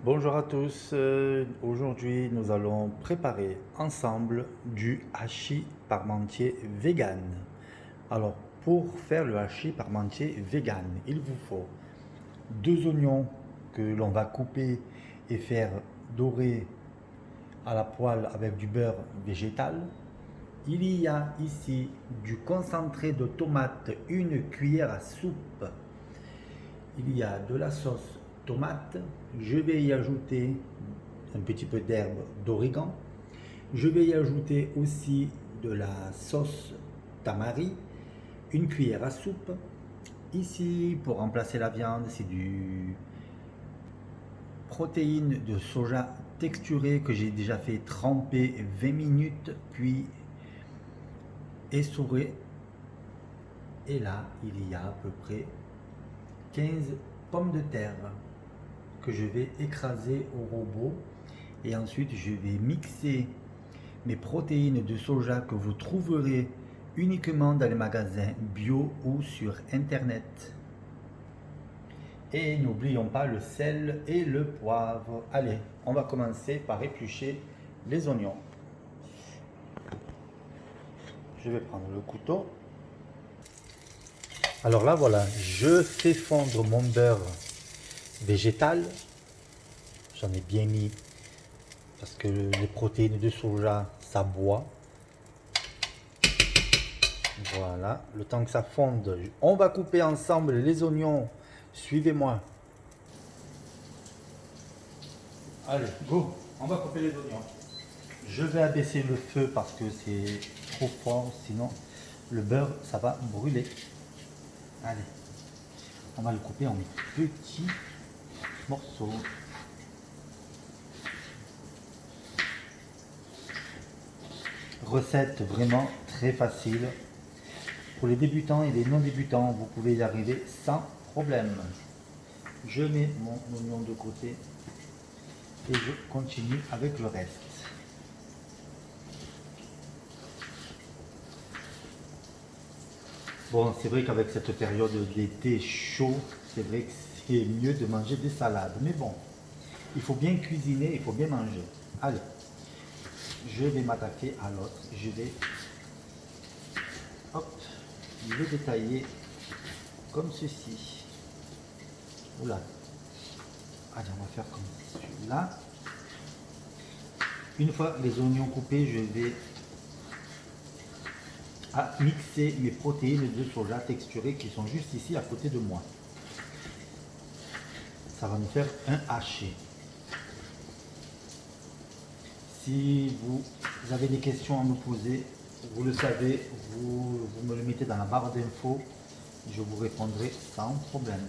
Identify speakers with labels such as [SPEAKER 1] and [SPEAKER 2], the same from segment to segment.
[SPEAKER 1] Bonjour à tous, aujourd'hui nous allons préparer ensemble du hachis parmentier vegan. Alors pour faire le hachis parmentier vegan, il vous faut deux oignons que l'on va couper et faire dorer à la poêle avec du beurre végétal. Il y a ici du concentré de tomate, une cuillère à soupe. Il y a de la sauce tomate. Je vais y ajouter un petit peu d'herbe d'origan. Je vais y ajouter aussi de la sauce tamari, une cuillère à soupe. Ici, pour remplacer la viande, c'est du protéine de soja texturé que j'ai déjà fait tremper 20 minutes, puis essorer. Et là, il y a à peu près 15 pommes de terre que je vais écraser au robot. Et ensuite, je vais mixer mes protéines de soja que vous trouverez uniquement dans les magasins bio ou sur internet. Et n'oublions pas le sel et le poivre. Allez, on va commencer par éplucher les oignons. Je vais prendre le couteau. Alors là, voilà, je fais fondre mon beurre végétal. J'en ai bien mis parce que les protéines de soja, ça boit. Voilà, le temps que ça fonde, on va couper ensemble les oignons. Suivez-moi. Allez, go, on va couper les oignons. Je vais abaisser le feu parce que c'est trop fort, sinon le beurre, ça va brûler. Allez, on va le couper en petits morceaux. Recette vraiment très facile. Pour les débutants et les non-débutants, vous pouvez y arriver sans problème. Je mets mon oignon de côté et je continue avec le reste. Bon, c'est vrai qu'avec cette période d'été chaud, c'est vrai que c'est mieux de manger des salades. Mais bon, il faut bien cuisiner, il faut bien manger. Allez, je vais m'attaquer à l'autre. Je vais, hop, le détailler comme ceci. Oula. Allez, on va faire comme celui-là. Une fois les oignons coupés, je vais mixer mes protéines de soja texturées qui sont juste ici à côté de moi. Ça va nous faire un haché. Si vous avez des questions à me poser, vous le savez, vous me le mettez dans la barre d'infos, je vous répondrai sans problème.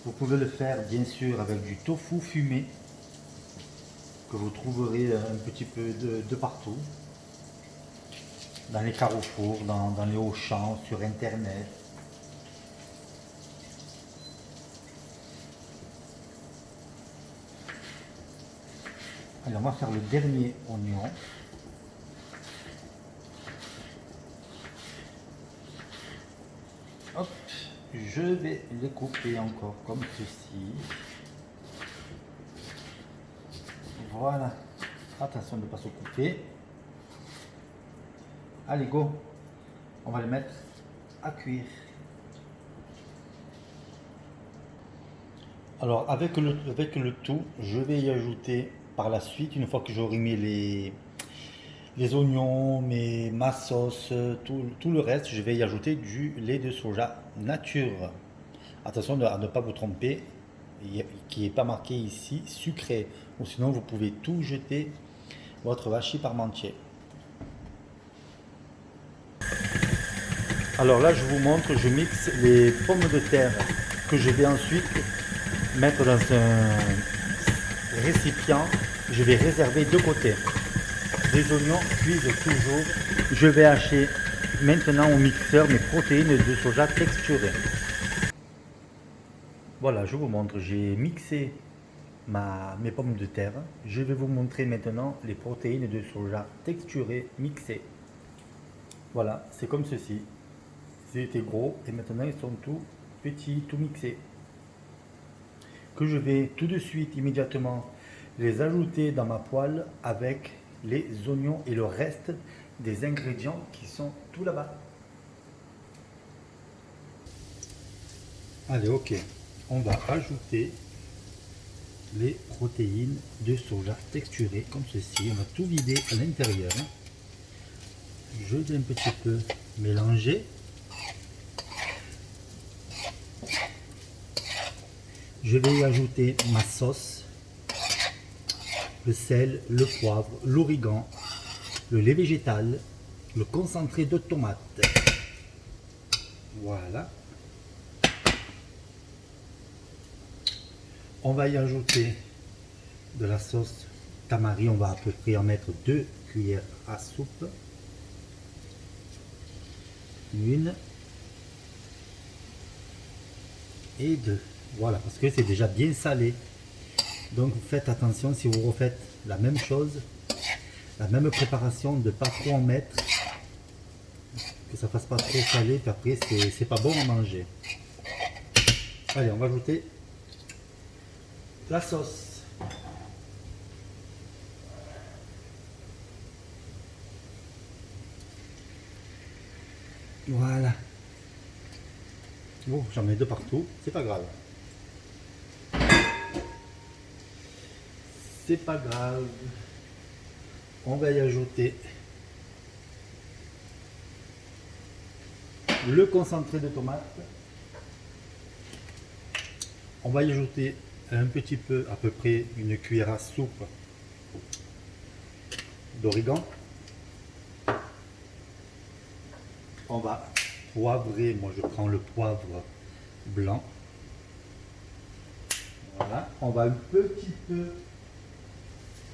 [SPEAKER 1] Vous pouvez le faire bien sûr avec du tofu fumé que vous trouverez un petit peu de partout, dans les carrefours, dans les Auchan, sur internet. Allez, on va faire le dernier oignon. Hop, je vais les couper encore comme ceci. Voilà. Attention de ne pas se couper. Allez, go. On va les mettre à cuire. Alors, avec le tout, je vais y ajouter par la suite, une fois que j'aurai mis les oignons, ma sauce, tout le reste, je vais y ajouter du lait de soja nature. Attention à ne pas vous tromper, qui n'est pas marqué ici sucré, ou sinon vous pouvez tout jeter votre hachis parmentier. Alors là, je vous montre, je mixe les pommes de terre que je vais ensuite mettre dans un récipient. Je vais réserver de côté. Les oignons cuisent toujours. Je vais hacher maintenant au mixeur mes protéines de soja texturées. Voilà, je vous montre, j'ai mixé mes pommes de terre. Je vais vous montrer maintenant les protéines de soja texturées mixées. Voilà, c'est comme ceci. Ils étaient gros et maintenant ils sont tout petits, tout mixés. que je vais tout de suite, immédiatement, les ajouter dans ma poêle avec les oignons et le reste des ingrédients qui sont tout là-bas. Allez, ok. On va ajouter les protéines de soja texturées comme ceci. On va tout vider à l'intérieur. Je vais un petit peu mélanger. Je vais y ajouter ma sauce, le sel, le poivre, l'origan, le lait végétal, le concentré de tomate. Voilà. On va y ajouter de la sauce tamari. On va à peu près en mettre 2 cuillères à soupe. Une et deux. Voilà, parce que c'est déjà bien salé. Donc vous faites attention si vous refaites la même chose, la même préparation, de ne pas trop en mettre, que ça fasse pas trop salé, puis après c'est pas bon à manger. Allez, on va ajouter la sauce. Voilà. Oh, j'en mets deux partout, c'est pas grave. C'est pas grave. On va y ajouter le concentré de tomate. On va y ajouter un petit peu, à peu près une cuillère à soupe d'origan. On va poivrer, moi je prends le poivre blanc. Voilà, on va un petit peu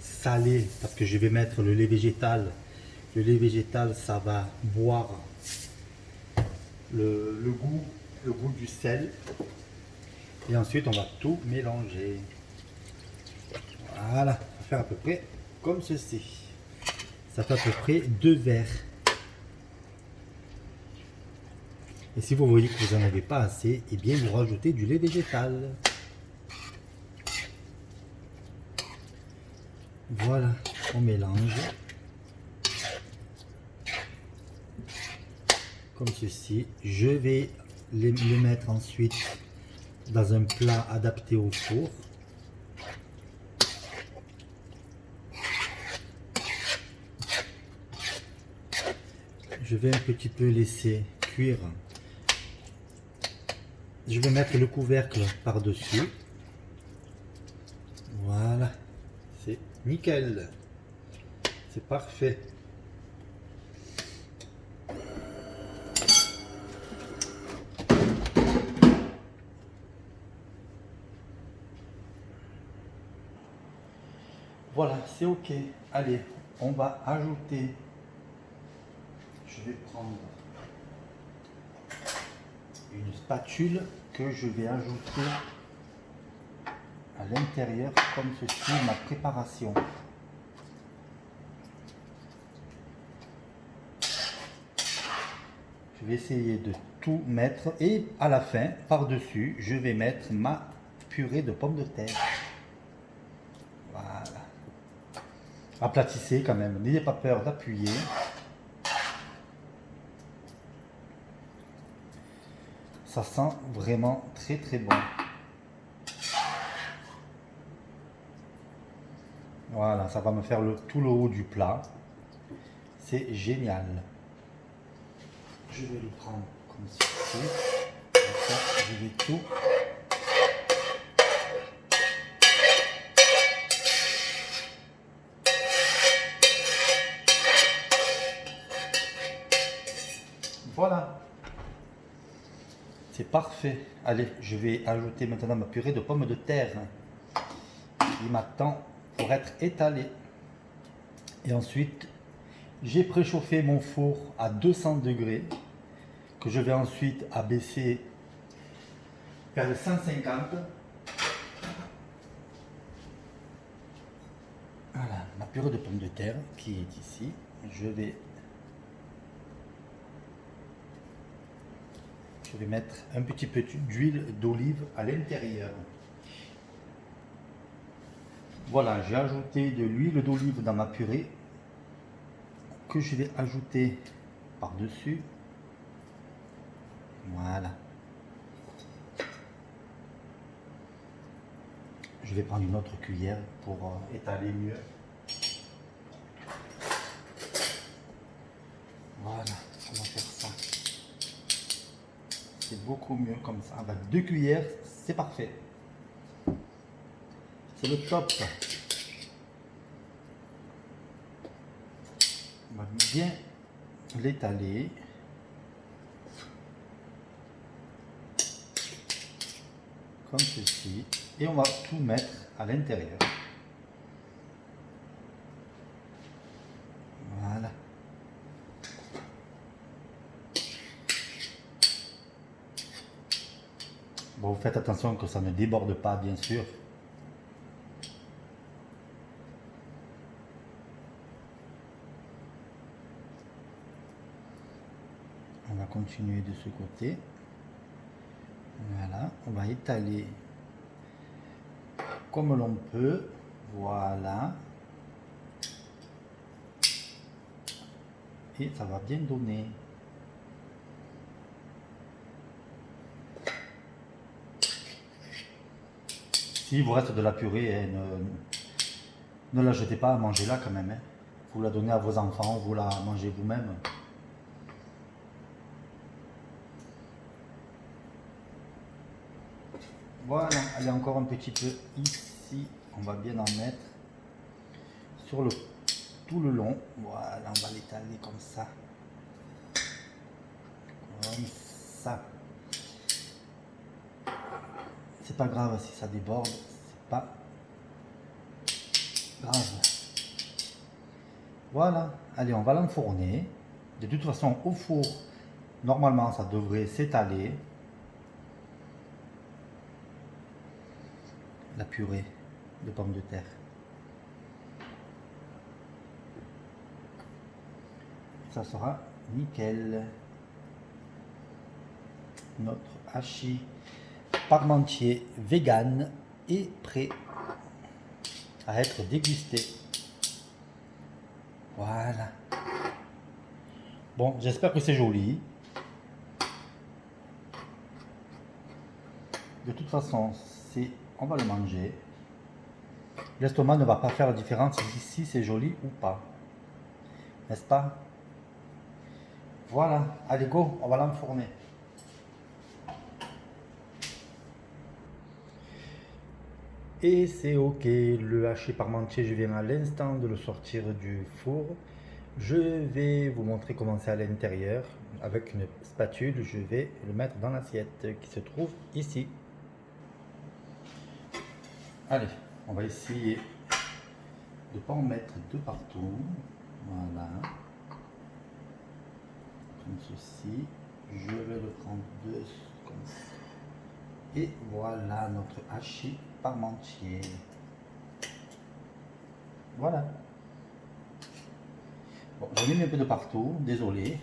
[SPEAKER 1] saler parce que je vais mettre le lait végétal. Le lait végétal, ça va boire le goût du sel. Et ensuite, on va tout mélanger. Voilà, ça va faire à peu près comme ceci. Ça fait à peu près 2 verres. Et si vous voyez que vous n'en avez pas assez, eh bien vous rajoutez du lait végétal. Voilà, on mélange. Comme ceci. Je vais le mettre ensuite dans un plat adapté au four. Je vais un petit peu laisser cuire. Je vais mettre le couvercle par-dessus. Voilà, c'est nickel. C'est parfait. Voilà, c'est ok. Allez, on va ajouter. Je vais prendre une spatule que je vais ajouter à l'intérieur comme ceci ma préparation. Je vais essayer de tout mettre et à la fin, par-dessus, je vais mettre ma purée de pommes de terre. Voilà. Aplatissez quand même, n'ayez pas peur d'appuyer. Ça sent vraiment très très bon. Voilà, ça va me faire tout le haut du plat. C'est génial. Je vais le prendre comme ceci. Comme ça, je vais tout. Voilà. C'est parfait. Allez, je vais ajouter maintenant ma purée de pommes de terre qui m'attend pour être étalée. Et ensuite, j'ai préchauffé mon four à 200 degrés que je vais ensuite abaisser vers le 150. Voilà, ma purée de pommes de terre qui est ici. Je vais mettre un petit peu d'huile d'olive à l'intérieur. Voilà, j'ai ajouté de l'huile d'olive dans ma purée que je vais ajouter par-dessus. Voilà. Je vais prendre une autre cuillère pour étaler mieux. Voilà, on va faire ça. C'est beaucoup mieux comme ça. Avec 2 cuillères, c'est parfait. C'est le top. On va bien l'étaler. Comme ceci. Et on va tout mettre à l'intérieur. Voilà. Bon, faites attention que ça ne déborde pas, bien sûr. On va continuer de ce côté. Voilà, on va étaler comme l'on peut. Voilà. Et ça va bien donner. S'il vous reste de la purée, ne la jetez pas, mangez-la quand même. Vous la donnez à vos enfants, vous la mangez vous-même. Voilà, allez encore un petit peu ici. On va bien en mettre sur tout le long. Voilà, on va l'étaler comme ça. Comme ça. C'est pas grave si ça déborde, c'est pas grave. Voilà, allez, on va l'enfourner. De toute façon, au four, normalement, ça devrait s'étaler. La purée de pommes de terre. Ça sera nickel. Notre hachis parmentier vegan est prêt à être dégusté. Voilà. Bon, j'espère que c'est joli. De toute façon, on va le manger. L'estomac ne va pas faire la différence si c'est joli ou pas. N'est-ce pas? Voilà. Allez, go, on va l'enfourner. Et c'est ok, le hachis parmentier, je viens à l'instant de le sortir du four. Je vais vous montrer comment c'est à l'intérieur. Avec une spatule, je vais le mettre dans l'assiette qui se trouve ici. Allez, on va essayer de ne pas en mettre de partout. Voilà. Comme ceci. Je vais le prendre comme ça. Et voilà notre hachis parmentier. Voilà. Bon, j'en ai mis un peu de partout, désolé.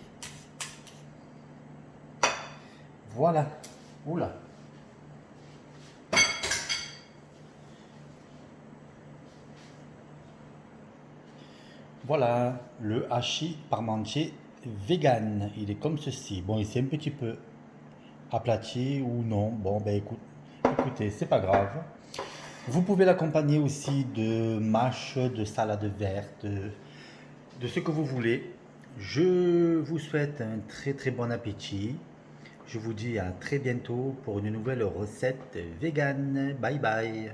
[SPEAKER 1] Voilà. Oula. Voilà le hachis parmentier vegan. Il est comme ceci. Bon, il s'est un petit peu aplati ou non. Bon, ben écoutez, c'est pas grave. Vous pouvez l'accompagner aussi de mâche, de salade verte, de ce que vous voulez. Je vous souhaite un très très bon appétit. Je vous dis à très bientôt pour une nouvelle recette vegan. Bye bye.